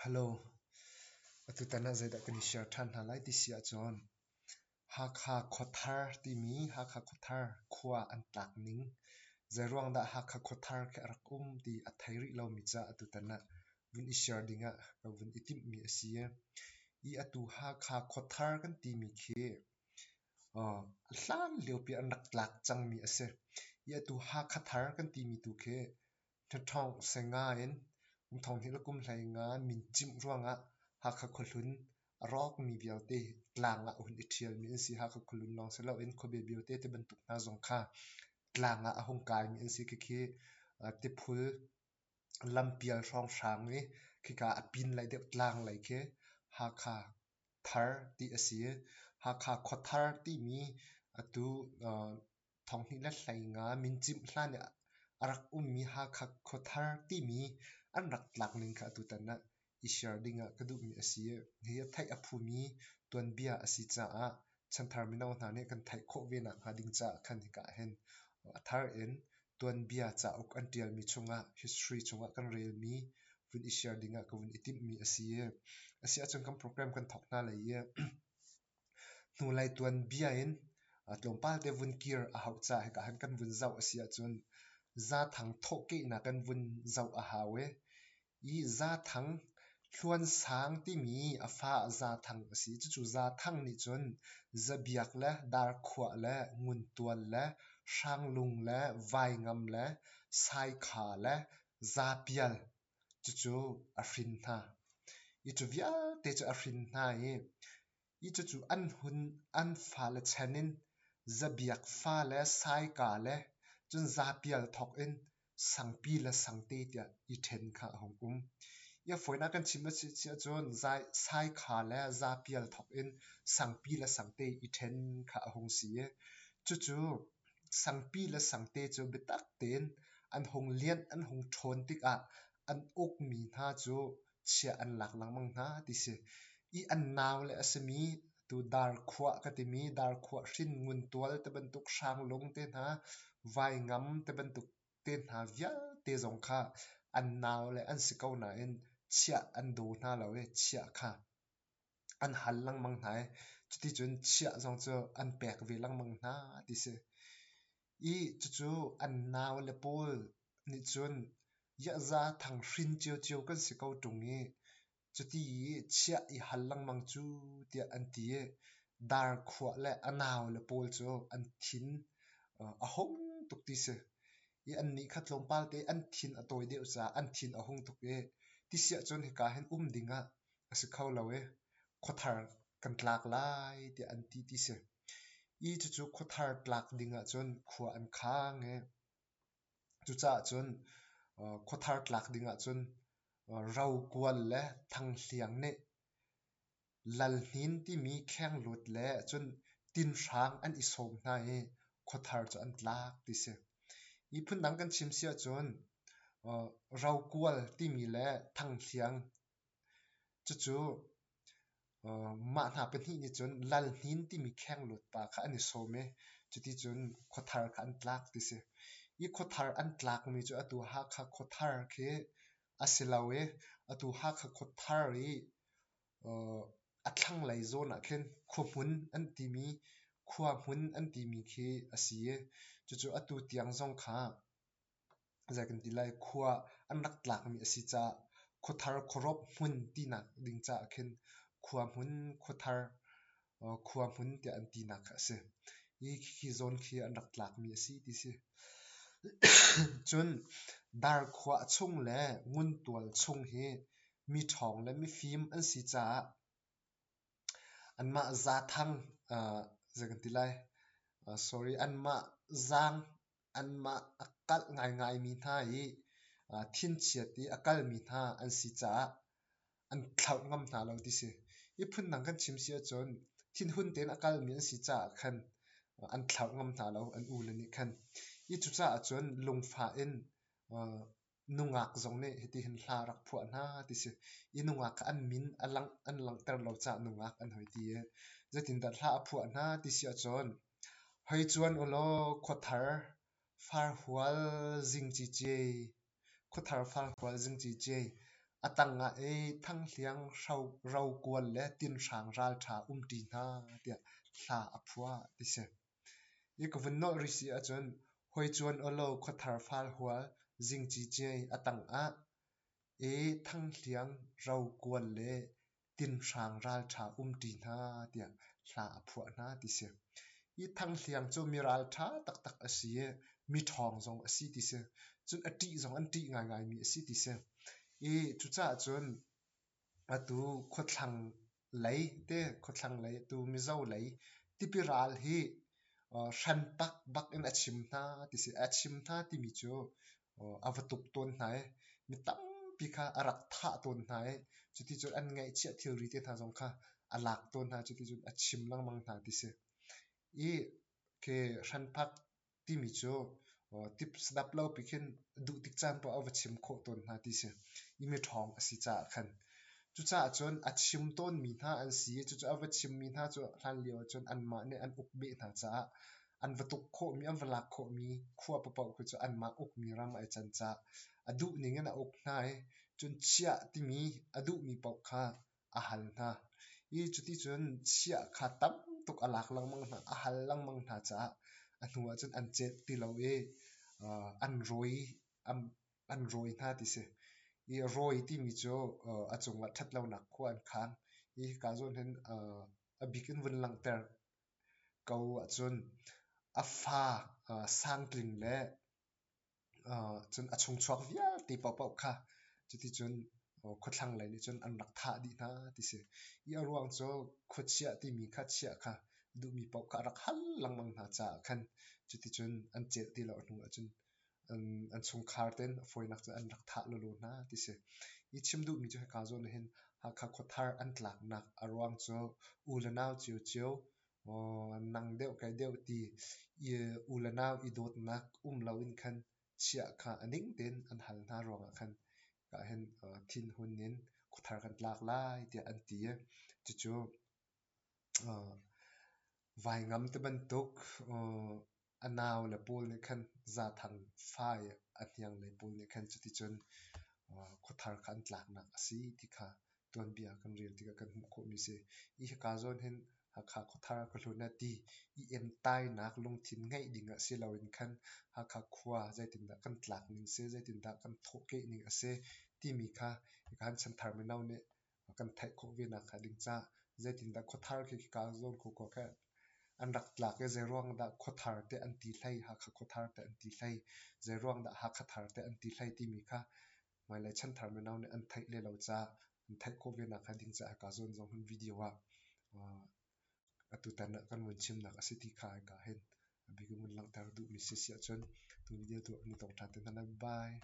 Hello, atu tana zai da kani share than halai ti sia chon ha kha khothar ti mi ha kha khothar khwa an tak ning zai ruang da ha kha khothar ke rakum ti athairi lo mi cha atu tana vun I share dinga ka vun itim mi asia I atu ha kha khothar kan ti mi khe hlan leo pi an rak tlak chang mi ase I atu ha khathar kan ti mi tu khe thong senga en thong hi lakum hlai nga min chim ruanga ha kha kholun arok mi bialte tlanga hun ithial mi si ha kha kholun long selo en khobe biote te bantuk na zong kha tlanga ahong kai mi si ke khi te phul lampial rong sang ni khi ka apin lai de tlang lai khe ha kha thar ti asia ha kha khothar ti mi atu thong hi la hlai nga min chim hlan arak mi ha kha khothar ti mi an rak tlak ning kha tu tan na ishar dinga kadu mi asia hi thai aphu mi tuan bia asi cha a chanthar mi naw na ne kan thai kho ve na ha ding cha khan ka hen athar en tuan bia cha ok an tial mi chunga history chunga kan rel mi vun ishar dinga ka vun itim mi asia chung kam program kan thok na lai ye nu lai tuan bia en tlongpal te vun kir a hau cha ka han kan vun zau asia chun za thang tho ke na kan vun zau a hawe I za thang hluan sang ti mi afa za thang asi chu za thang ni chun zabiak la dar khwa la ngun tual la sang lung la vai ngam la sai kha la za pial chu afrin na I chu via te chu afrin na I chu an hun an fa la chanin zabiak fa la sai ka la chun za pial thok in sangpi la sangte tia I then kha hong ya foina kan chimna chi chon zai sai kha la za pial thok in sangpi la sangte I then kha hong si chu sangpi la sangte chu betak ten an hong lian an hong thon tik a an ok mi na chu chia an lak lang mang na ti se I an naw le asmi tu dar khwa ka ti mi dar khwa hrin ngun tual te ban tuk sang long te na vai ngam te ban tuk te na via te zong kha an naw le an sikau na in chia an do na lo we chia kha an hal lang mang nai chuti chun chia zong chu an pek ve lang mang na ti se I chu an naw le pol ni chun ya za thang hrin chiu chiu kan sikau tung ni chuti chia I hal lang mang chu tia an ti dar khwa le anaw le pol chu an thin a hong tuk ti se I an ni khat lom pal te an thin a toy deuh cha an thin a hong tuk ti sia chon hi ka hen dinga asi khau lawe khothar kan tlak lai ti an ti se I chu khothar tlak dinga chon khua an khang chu cha chon khothar tlak dinga chon rau kwal le thang hliang ne lal hnin ti mi kheng lut le chun tin sang an isom na khothar chu an tlak ti se I phun dang kan chim sia chon rau kwal ti mi le thang hliang chu ma na pe ni chun lal hnin ti mi kheng lut pa kha ani som chuti chun khothar kha an tlak ti se I khothar an tlak mi chu atu ha kha khothar khe asilawe atu ha kha khothar ri athlang lai zona khen khomun an ti mi khua mun an ti mi khi asie chu atu tiang zong kha zakan tilai khua an rak tlak mi asi cha khothar khorop mun ti na ding cha khen khua mun khothar khua mun ti an ti na kha se I khi zon khi an rak tlak mi asi ti se chun dar khwa chung le ngun tual chung hi mi thong le mi phim an si cha anma za thang zakan tilai sorry anma zang anma akal ngai mi na thin chiat ti akal mi na an si cha an thlau ngam na lo ti se I phun nang kan chim sia chon thin hun ten akal mi an si cha khan an thlau ngam na lo an u le ni khan I chu cha chon lungfa in nungak zong ne heti hin hla rak phua na ti se I nungak an min an lang ter lo cha nungak an hoi ti zatin da hla phua na ti sia chon hoi chuan olo khothar far hual jing chi che khothar far hual jing chi che atanga e thang hliang rau kual le tin sang ral tha ti na tia thla aphua ti se i ko vun no ri si a chon hoi chuan olo khothar phal huwa jing chi che atang a e thang hliang rau kual le tin sang ral tha ti na tia thla aphua na ti se i thang hliang chu miral tha tak tak asi mi thong zong asi ti se chun ati zong an ti ngai ngai mi asi ti se i chu cha chun atu khothlang lei te khothlang lei tu mi zo lei ti piral hi shan pak bak in achim na ti se achim na ti mi chu avatuk ton nai mi tam pi kha arak tha ton nai chu ti chu an ngai chia thil ri te tha zong kha alak ton na chu ti chu achim lang mang na ti se i ke shan pak ti mi chu tip snap lo pikin du tik chan po avachim kho ton na ti se i mi thong asi cha khan chu cha chon achim ton mi na an si chu chu avachim mi na chu hlan lio chon an ma ne an uk be na cha an vatuk kho mi an valak kho mi khuwa pa pau chu an ma uk mi ram ai chan cha adu ningen a uk nai chun chia ti mi adu mi pau kha a hal na i chu ti chun chia kha tam tuk alak lang mang na a hal lang mang na cha a hnuwa chun an che ti lo e an roi an roi na ti se i roi ti mi chu a chunga that lo nak khu an khang i ka zon hen a bikin vun lang ter kau a chun a fa sang tling le chun a chung chuak vial ti pau pau kha chu ti chun khothlang lai ni chun an rak tha di na ti se i ruang chu khochia ti mi kha chia kha du mi pau kha rak hal lang mang na cha khan chu ti chun an che ti lo nu a chun an chung khar ten foi nak chu an rak tha lo lo na ti se i chim du mi chu ka zon hen ha kha khothar an tlak nak arwang chu ulanau chiu chiu nang deuh kai deuh ti i ulanau i dot nak lo in khan chia kha aning ten an hal na rawng a khan ka hen thin hun nin khothar kan tlak lai ti an ti e chu chu vai ngam te ban tuk anaw le pol ne khan za thang fai athiang le pol ne khan chu ti chun khothar khan tlak nak asi ti kha ton bia kan rel ti ka kan mu kho mi se i ka zon hen ha kha khothar ka hluna ti i en tai nak lung thin ngai dinga se lo in khan ha kha khwa zai tin da kan tlak ning se zai tin da kan tho ke ning ase ti mi kha kan chan thar me nau ne kan thai kho ve na kha ding cha zai tin da khothar ki ka zon kho ko kha an rak tlak e zai ruang da khothar te an ti hlai ha kha khothar te an ti hlai zai ruang da ha khathar te an ti hlai ti mi kha mai lai chan thar me nau ne an thai le lo cha an thai kho ve na kha ding cha ka zon zong hun video wa atu tan na kan mun chim nak ase ti kha ka hen abi gu mun lang tar du mi se sia chon tu video tu ni tong tha te na bye